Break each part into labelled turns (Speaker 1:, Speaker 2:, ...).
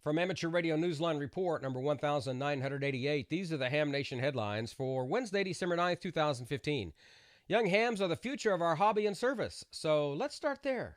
Speaker 1: From Amateur Radio Newsline Report number 1988, these are the Ham Nation headlines for Wednesday, December 9th, 2015. Young hams are the future of our hobby and service, so let's start there.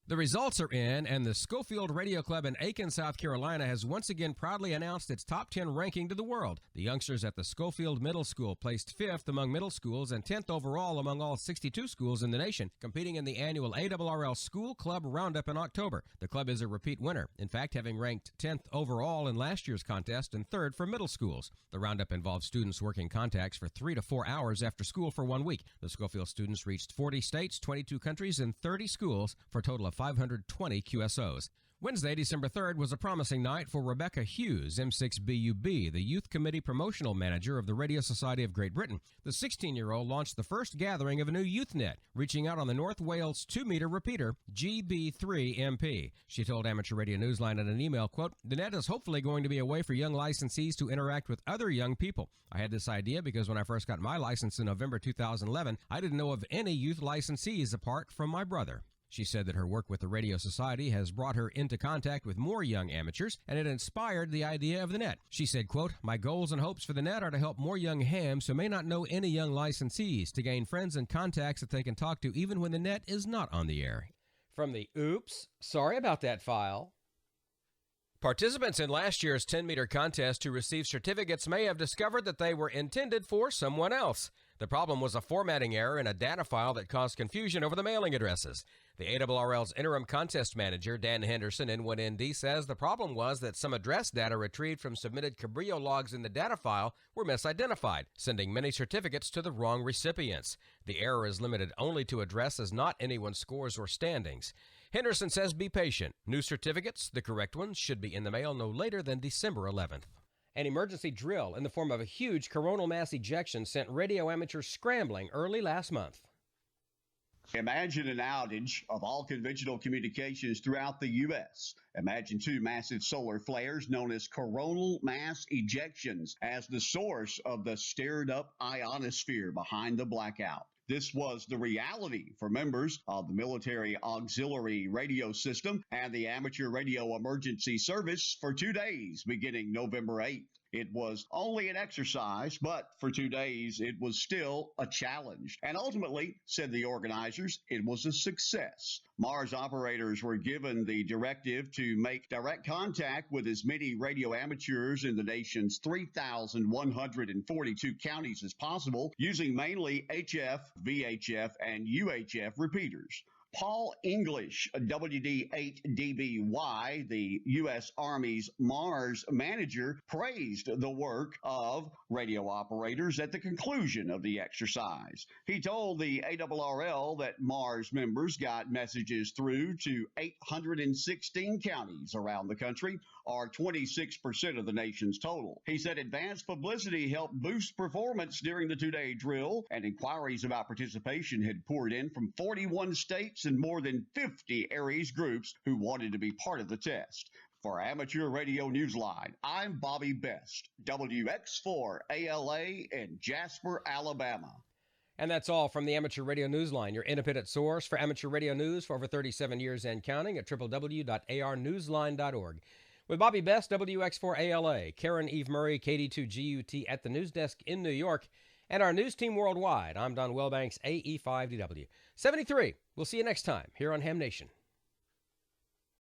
Speaker 1: The results are in, and the Schofield Radio Club in Aiken, South Carolina has once again proudly announced its top 10 ranking to the world. The youngsters at the Schofield Middle School placed 5th among middle schools and 10th overall among all 62 schools in the nation, competing in the annual ARRL School Club Roundup in October. The club is a repeat winner, in fact having ranked 10th overall in last year's contest and 3rd for middle schools. The roundup involves students working contacts for 3 to 4 hours after school for 1 week. The Schofield students reached 40 states, 22 countries, and 30 schools for a total of 520 QSOs. Wednesday, December 3rd, was a promising night for Rebecca Hughes, M6BUB, the Youth Committee Promotional Manager of the Radio Society of Great Britain. The 16-year-old launched the first gathering of a new youth net, reaching out on the North Wales 2-meter repeater, GB3MP. She told Amateur Radio Newsline in an email, quote, "The net is hopefully going to be a way for young licensees to interact with other young people. I had this idea because when I first got my license in November 2011, I didn't know of any youth licensees apart from my brother." She said that her work with the Radio Society has brought her into contact with more young amateurs, and it inspired the idea of the net. She said, quote, "My goals and hopes for the net are to help more young hams who may not know any young licensees to gain friends and contacts that they can talk to even when the net is not on the air." From the Oops, Sorry About That file. Participants in last year's 10-meter contest who received certificates may have discovered that they were intended for someone else. The problem was a formatting error in a data file that caused confusion over the mailing addresses. The ARRL's interim contest manager, Dan Henderson, N1ND, says the problem was that some address data retrieved from submitted Cabrillo logs in the data file were misidentified, sending many certificates to the wrong recipients. The error is limited only to addresses, not anyone's scores or standings. Henderson says be patient. New certificates, the correct ones, should be in the mail no later than December 11th. An emergency drill in the form of a huge coronal mass ejection sent radio amateurs scrambling early last month.
Speaker 2: Imagine an outage of all conventional communications throughout the U.S. Imagine 2 massive solar flares known as coronal mass ejections as the source of the stirred-up ionosphere behind the blackout. This was the reality for members of the Military Auxiliary Radio System and the Amateur Radio Emergency Service for 2 days beginning November 8th. It was only an exercise, but for 2 days, it was still a challenge. And ultimately, said the organizers, it was a success. Mars operators were given the directive to make direct contact with as many radio amateurs in the nation's 3,142 counties as possible, using mainly HF, VHF, and UHF repeaters. Paul English, WD8DBY, the U.S. Army's Mars manager, praised the work of radio operators at the conclusion of the exercise. He told the ARRL that Mars members got messages through to 816 counties around the country, or 26% of the nation's total. He said advanced publicity helped boost performance during the 2-day drill, and inquiries about participation had poured in from 41 states and more than 50 Aries groups who wanted to be part of the test. For Amateur Radio Newsline, I'm Bobby Best, WX4ALA in Jasper, Alabama.
Speaker 1: And that's all from the Amateur Radio Newsline, your independent source for amateur radio news for over 37 years and counting at www.arnewsline.org. With Bobby Best, WX4ALA, Karen Eve Murray, KD2GUT at the news desk in New York, and our news team worldwide, I'm Don Wellbanks, AE5DW. 73. We'll see you next time here on Ham Nation.